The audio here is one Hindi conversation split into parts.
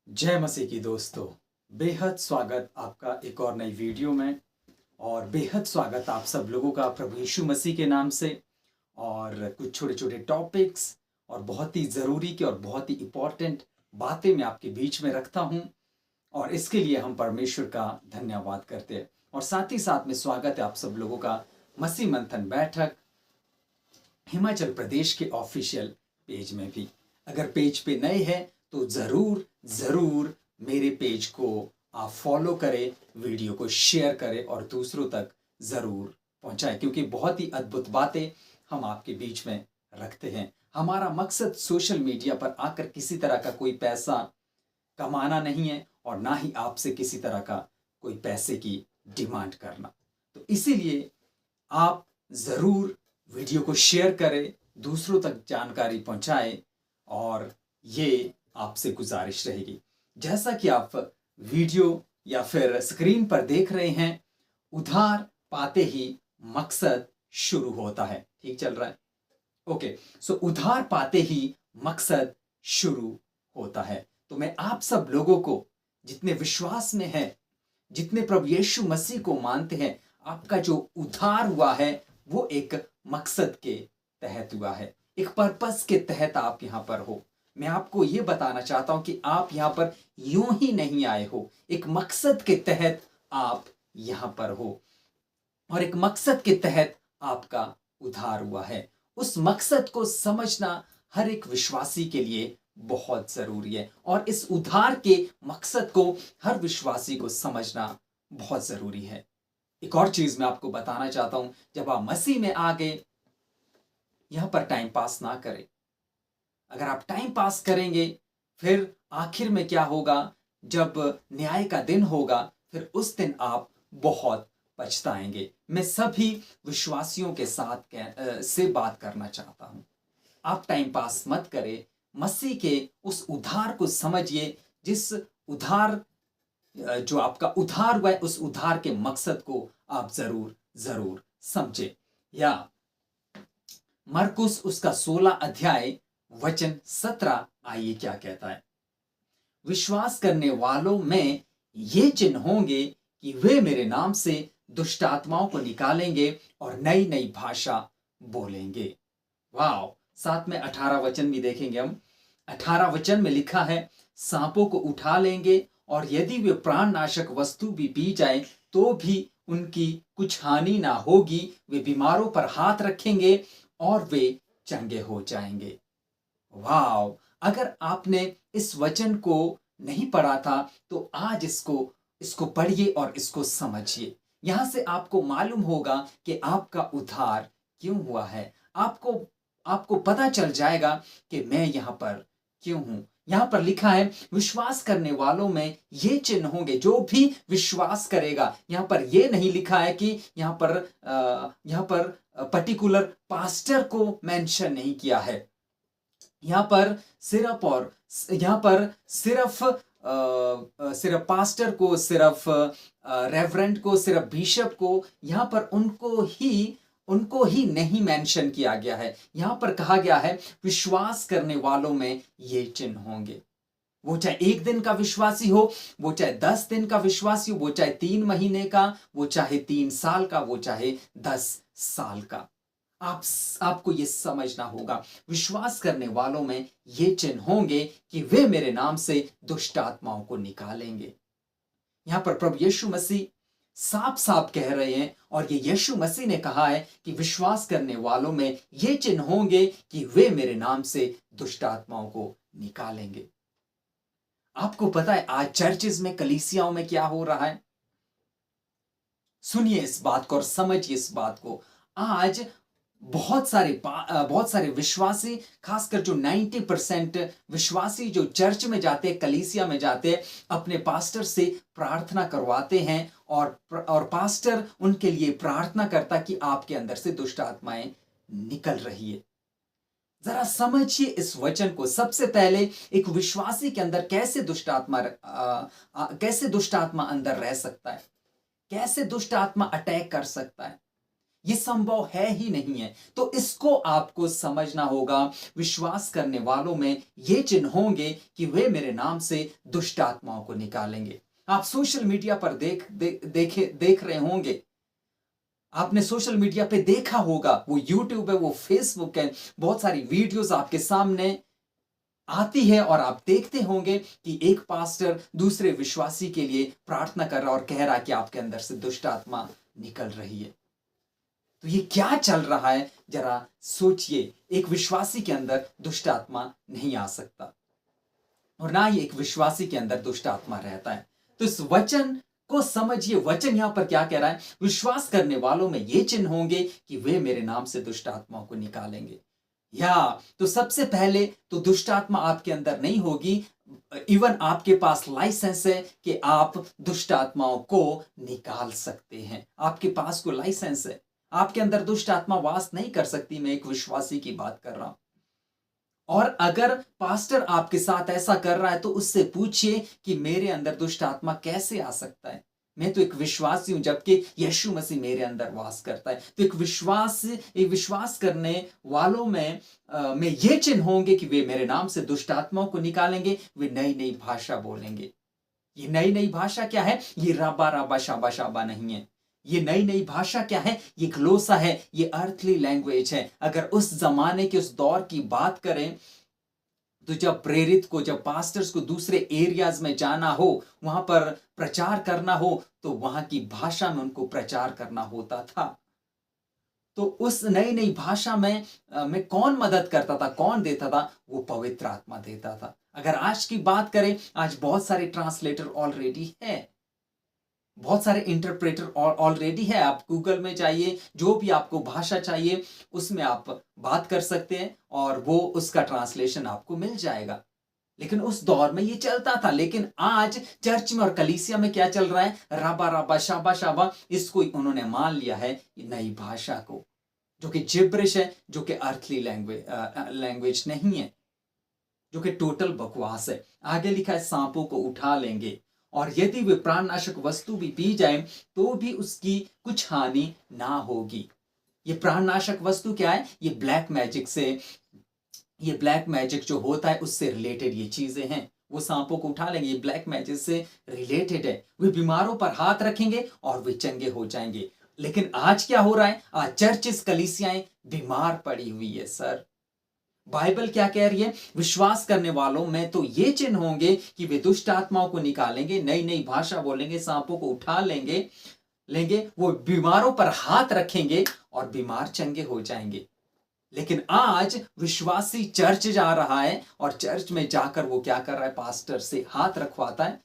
जय मसीह की दोस्तों। बेहद स्वागत आपका एक और नई वीडियो में। और बेहद स्वागत आप सब लोगों का प्रभु यीशु मसीह के नाम से। और कुछ छोटे छोटे टॉपिक्स और बहुत ही ज़रूरी के और बहुत ही इम्पोर्टेंट बातें मैं आपके बीच में रखता हूं, और इसके लिए हम परमेश्वर का धन्यवाद करते हैं। और साथ ही साथ में स्वागत है आप सब लोगों का मसीह मंथन बैठक हिमाचल प्रदेश के ऑफिशियल पेज में भी। अगर पेज पे नए हैं तो ज़रूर ज़रूर मेरे पेज को आप फॉलो करें, वीडियो को शेयर करें और दूसरों तक ज़रूर पहुंचाएं, क्योंकि बहुत ही अद्भुत बातें हम आपके बीच में रखते हैं। हमारा मकसद सोशल मीडिया पर आकर किसी तरह का कोई पैसा कमाना नहीं है, और ना ही आपसे किसी तरह का कोई पैसे की डिमांड करना। तो इसीलिए आप ज़रूर वीडियो को शेयर करें, दूसरों तक जानकारी पहुंचाएं, और ये आपसे गुजारिश रहेगी। जैसा कि आप वीडियो या फिर स्क्रीन पर देख रहे हैं, उधार पाते ही मकसद शुरू होता है। ठीक चल रहा है? ओके। सो उधार पाते ही मकसद शुरू होता है। तो मैं आप सब लोगों को, जितने विश्वास में हैं, जितने प्रभु यीशु मसीह को मानते हैं, आपका जो उद्धार हुआ है वो एक मकसद के तहत हुआ है, एक पर्पस के तहत आप यहां पर हो। मैं आपको ये बताना चाहता हूं कि आप यहां पर यूं ही नहीं आए हो, एक मकसद के तहत आप यहां पर हो, और एक मकसद के तहत आपका उद्धार हुआ है। उस मकसद को समझना हर एक विश्वासी के लिए बहुत जरूरी है, और इस उद्धार के मकसद को हर विश्वासी को समझना बहुत जरूरी है। एक और चीज मैं आपको बताना चाहता हूं, जब आप मसीह में आ गए, यहां पर टाइम पास ना करें। अगर आप टाइम पास करेंगे, फिर आखिर में क्या होगा? जब न्याय का दिन होगा, फिर उस दिन आप बहुत पछताएंगे। मैं सभी विश्वासियों के साथ से बात करना चाहता हूं। आप टाइम पास मत करें, मसीह के उस उद्धार को समझिए। जिस उद्धार जो आपका उद्धार हुआ है, उस उद्धार के मकसद को आप जरूर जरूर समझे। या मरकुस उसका 16 अध्याय वचन 17, आइए क्या कहता है। विश्वास करने वालों में ये चिन्ह होंगे कि वे मेरे नाम से दुष्ट आत्माओं को निकालेंगे और नई नई भाषा बोलेंगे। वाह! साथ में 18 वचन भी देखेंगे हम। 18 वचन में लिखा है, सांपों को उठा लेंगे, और यदि वे प्राण नाशक वस्तु भी पी जाए तो भी उनकी कुछ हानि ना होगी। वे बीमारों पर हाथ रखेंगे और वे चंगे हो जाएंगे। वाह! अगर आपने इस वचन को नहीं पढ़ा था तो आज इसको इसको पढ़िए और इसको समझिए। यहां से आपको मालूम होगा कि आपका उद्धार क्यों हुआ है। आपको आपको पता चल जाएगा कि मैं यहां पर क्यों हूं। यहां पर लिखा है, विश्वास करने वालों में ये चिन्ह होंगे। जो भी विश्वास करेगा, यहां पर ये नहीं लिखा है कि यहां पर पर्टिकुलर पास्टर को मेंशन नहीं किया है। यहाँ पर सिर्फ और यहाँ पर सिर्फ पास्टर को, सिर्फ रेवरेंट को, सिर्फ बिशप को, यहाँ पर उनको ही नहीं मेंशन किया गया है। यहाँ पर कहा गया है, विश्वास करने वालों में ये चिन्ह होंगे। वो चाहे 1 दिन का विश्वासी हो, वो चाहे 10 दिन का विश्वासी हो, वो चाहे 3 महीने का, वो चाहे 3 साल का, वो चाहे 10 साल का। आपको ये समझना होगा, विश्वास करने वालों में ये चिन्ह होंगे कि वे मेरे नाम से दुष्ट आत्माओं को निकालेंगे। यहां पर प्रभु यीशु मसीह साफ साफ कह रहे हैं, और ये यीशु मसीह ने कहा है कि विश्वास करने वालों में ये चिन्ह होंगे कि वे मेरे नाम से दुष्ट आत्माओं को निकालेंगे। आपको पता है आज चर्चेस में, कलीसियाओं में क्या हो रहा है? सुनिए इस बात को और समझिए इस बात को। आज बहुत सारे विश्वासी, खासकर जो 90% विश्वासी जो चर्च में जाते हैं, कलीसिया में जाते हैं, अपने पास्टर से प्रार्थना करवाते हैं, और पास्टर उनके लिए प्रार्थना करता कि आपके अंदर से दुष्ट आत्माएं निकल रही है। जरा समझिए इस वचन को। सबसे पहले एक विश्वासी के अंदर कैसे दुष्ट आत्मा अंदर रह सकता है, कैसे दुष्ट आत्मा अटैक कर सकता है। ये संभव है ही नहीं है। तो इसको आपको समझना होगा। विश्वास करने वालों में ये चिन्ह होंगे कि वे मेरे नाम से दुष्ट आत्माओं को निकालेंगे। आप सोशल मीडिया पर देख रहे होंगे, आपने सोशल मीडिया पे देखा होगा, वो यूट्यूब है, वो फेसबुक है, बहुत सारी वीडियोस आपके सामने आती है और आप देखते होंगे कि एक पास्टर दूसरे विश्वासी के लिए प्रार्थना कर रहा और कह रहा कि आपके अंदर से दुष्ट आत्मा निकल रही है। तो ये क्या चल रहा है, जरा सोचिए। एक विश्वासी के अंदर दुष्ट आत्मा नहीं आ सकता और ना ही एक विश्वासी के अंदर दुष्ट आत्मा रहता है। तो इस वचन को समझिए। वचन यहां पर क्या कह रहा है? विश्वास करने वालों में ये चिन्ह होंगे कि वे मेरे नाम से दुष्ट आत्माओं को निकालेंगे। या तो सबसे पहले तो दुष्ट आत्मा आपके अंदर नहीं होगी। इवन आपके पास लाइसेंस है कि आप दुष्ट आत्माओं को निकाल सकते हैं। आपके पास को लाइसेंस है, आपके अंदर दुष्ट आत्मा वास नहीं कर सकती। मैं एक विश्वासी की बात कर रहा हूं। और अगर पास्टर आपके साथ ऐसा कर रहा है तो उससे पूछिए कि मेरे अंदर दुष्ट आत्मा कैसे आ सकता है? मैं तो एक विश्वासी हूं, जबकि यीशु मसीह मेरे अंदर वास करता है। तो एक विश्वास करने वालों में ये चिन्ह होंगे कि वे मेरे नाम से दुष्ट आत्माओं को निकालेंगे, वे नई नई भाषा बोलेंगे। ये नई नई भाषा क्या है? ये राबा राबा शाबा शाबा नहीं है। ये नई नई भाषा क्या है? ये ग्लोसा है, ये अर्थली लैंग्वेज है। अगर उस जमाने के उस दौर की बात करें तो जब पास्टर्स को दूसरे एरियाज में जाना हो, वहां पर प्रचार करना हो, तो वहां की भाषा में उनको प्रचार करना होता था। तो उस नई नई भाषा में कौन मदद करता था, कौन देता था? वो पवित्र आत्मा देता था। अगर आज की बात करें, आज बहुत सारे ट्रांसलेटर ऑलरेडी है, बहुत सारे इंटरप्रेटर ऑलरेडी है। आप गूगल में जाइए, जो भी आपको भाषा चाहिए उसमें आप बात कर सकते हैं और वो उसका ट्रांसलेशन आपको मिल जाएगा। लेकिन उस दौर में ये चलता था। लेकिन आज चर्च में और कलीसिया में क्या चल रहा है? राबा राबा शाबा शाबा, इसको उन्होंने मान लिया है नई भाषा को, जो कि जिब्रिश है, जो कि अर्थली लैंग्वेज नहीं है, जो कि टोटल बकवास है। आगे लिखा है, सांपों को उठा लेंगे और यदि वे प्राणनाशक वस्तु भी पी जाए तो भी उसकी कुछ हानि ना होगी। ये प्राणनाशक वस्तु क्या है? ये ब्लैक मैजिक जो होता है उससे रिलेटेड ये चीजें हैं। वो सांपों को उठा लेंगे, ये ब्लैक मैजिक से रिलेटेड है। वे बीमारों पर हाथ रखेंगे और वे चंगे हो जाएंगे। लेकिन आज क्या हो रहा है? आज चर्चिस कलीसियाएं बीमार पड़ी हुई है सर। बाइबल क्या कह रही है? विश्वास करने वालों में तो ये चिन्ह होंगे कि वे दुष्ट आत्माओं को निकालेंगे, नई नई भाषा बोलेंगे, सांपों को उठा लेंगे, वो बीमारों पर हाथ रखेंगे और बीमार चंगे हो जाएंगे। लेकिन आज विश्वासी चर्च जा रहा है और चर्च में जाकर वो क्या कर रहा है? पास्टर से हाथ रखवाता है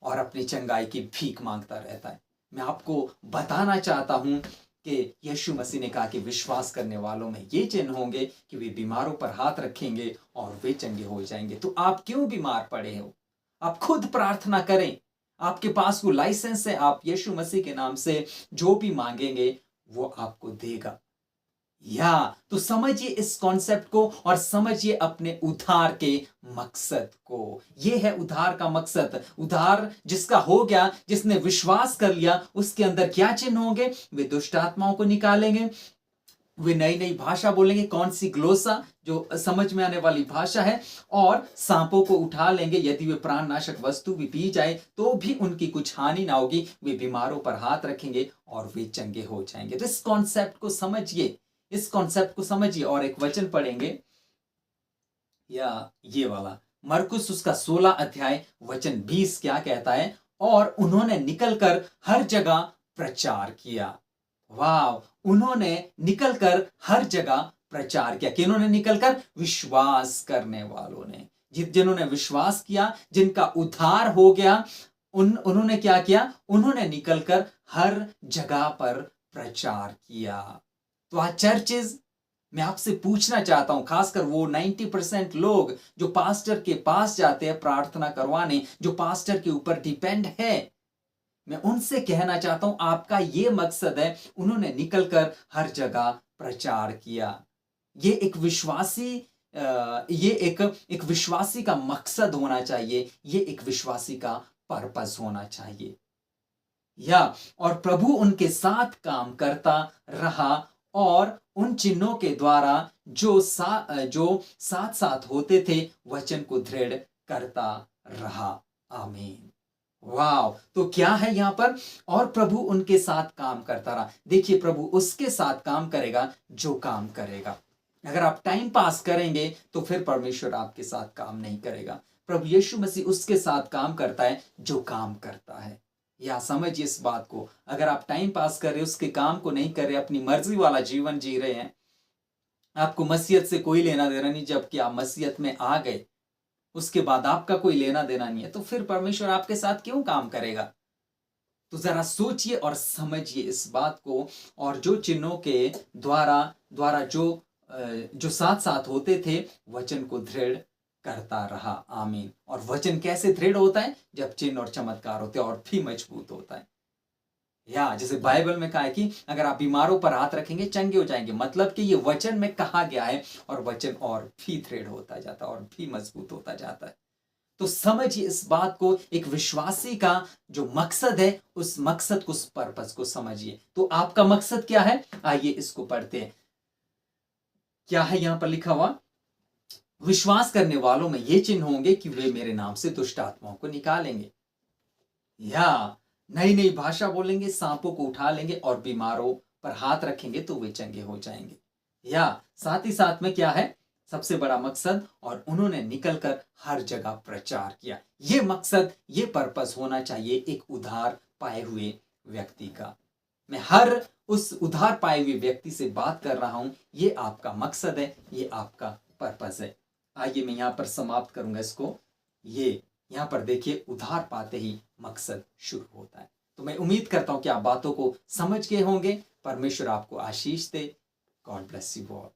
और अपनी चंगाई की भीख मांगता रहता है। मैं आपको बताना चाहता हूं कि यीशु मसीह ने कहा कि विश्वास करने वालों में ये चिन्ह होंगे कि वे बीमारों पर हाथ रखेंगे और वे चंगे हो जाएंगे। तो आप क्यों बीमार पड़े हो? आप खुद प्रार्थना करें। आपके पास वो लाइसेंस है, आप यीशु मसीह के नाम से जो भी मांगेंगे वो आपको देगा। या तो समझिए इस कॉन्सेप्ट को और समझिए अपने उद्धार के मकसद को। यह है उद्धार का मकसद। उद्धार जिसका हो गया, जिसने विश्वास कर लिया, उसके अंदर क्या चिन्ह होंगे? वे दुष्ट आत्माओं को निकालेंगे, वे नई नई भाषा बोलेंगे, कौन सी? ग्लोसा, जो समझ में आने वाली भाषा है, और सांपों को उठा लेंगे। यदि वे प्राणनाशक वस्तु भी पी जाए तो भी उनकी कुछ हानि ना होगी। वे बीमारों पर हाथ रखेंगे और वे चंगे हो जाएंगे। तो इस कॉन्सेप्ट को समझिए, इस कॉन्सेप्ट को समझिए। और एक वचन पढ़ेंगे, या ये वाला मरकुस उसका 16 अध्याय वचन 20 क्या कहता है? और उन्होंने निकलकर हर जगह प्रचार किया। वाह! उन्होंने निकलकर हर जगह प्रचार किया। किन्होंने निकलकर? विश्वास करने वालों ने, जिन्होंने विश्वास किया, जिनका उद्धार हो गया, उन्होंने क्या किया? उन्होंने निकलकर हर जगह पर प्रचार किया। तो आज चर्चेज, मैं आपसे पूछना चाहता हूं, खासकर वो 90% लोग जो पास्टर के पास जाते हैं प्रार्थना करवाने, जो पास्टर के ऊपर डिपेंड है, मैं उनसे कहना चाहता हूं, आपका ये मकसद है। उन्होंने निकलकर हर जगह प्रचार किया। ये एक विश्वासी एक विश्वासी का मकसद होना चाहिए। ये एक विश्वासी का पर्पस होना चाहिए। या और प्रभु उनके साथ काम करता रहा और उन चिन्हों के द्वारा जो साथ साथ होते थे वचन को दृढ़ करता रहा। आमीन। वाह, तो क्या है यहां पर, और प्रभु उनके साथ काम करता रहा। देखिए, प्रभु उसके साथ काम करेगा जो काम करेगा। अगर आप टाइम पास करेंगे तो फिर परमेश्वर आपके साथ काम नहीं करेगा। प्रभु यीशु मसीह उसके साथ काम करता है जो काम करता है। या समझिए इस बात को, अगर आप टाइम पास कर रहे, उसके काम को नहीं कर रहे, अपनी मर्जी वाला जीवन जी रहे हैं, आपको मसीहत से कोई लेना देना नहीं, जबकि आप मसीहत में आ गए, उसके बाद आपका कोई लेना देना नहीं है, तो फिर परमेश्वर आपके साथ क्यों काम करेगा? तो जरा सोचिए और समझिए इस बात को। और जो चिन्हों के द्वारा द्वारा जो साथ साथ होते थे वचन को दृढ़ करता रहा। आमीन। और वचन कैसे दृढ़ होता है? जब चिन्ह और चमत्कार होते हैं, और भी मजबूत होता है। या जैसे बाइबल में कहा है कि अगर आप बीमारों पर हाथ रखेंगे चंगे हो जाएंगे, मतलब कि ये वचन में कहा गया है, और वचन और भी दृढ़ होता जाता है और भी मजबूत होता जाता है। तो समझिए इस बात को, एक विश्वासी का जो मकसद है, उस मकसद को, उस पर्पस को समझिए। तो आपका मकसद क्या है? आइए इसको पढ़ते हैं। क्या है यहां पर लिखा हुआ? विश्वास करने वालों में ये चिन्ह होंगे कि वे मेरे नाम से दुष्ट आत्माओं को निकालेंगे, या नई नई भाषा बोलेंगे, सांपों को उठा लेंगे, और बीमारों पर हाथ रखेंगे तो वे चंगे हो जाएंगे। या साथ ही साथ में क्या है सबसे बड़ा मकसद? और उन्होंने निकलकर हर जगह प्रचार किया। ये मकसद, ये पर्पस होना चाहिए एक उधार पाए हुए व्यक्ति का। मैं हर उस उधार पाए हुए व्यक्ति से बात कर रहा हूं। ये आपका मकसद है, ये आपका पर्पस है। आइए मैं यहां पर समाप्त करूंगा इसको। ये यहां पर देखिए, उधार पाते ही मकसद शुरू होता है। तो मैं उम्मीद करता हूं कि आप बातों को समझ गए होंगे। परमेश्वर आपको आशीष दे। God bless you all.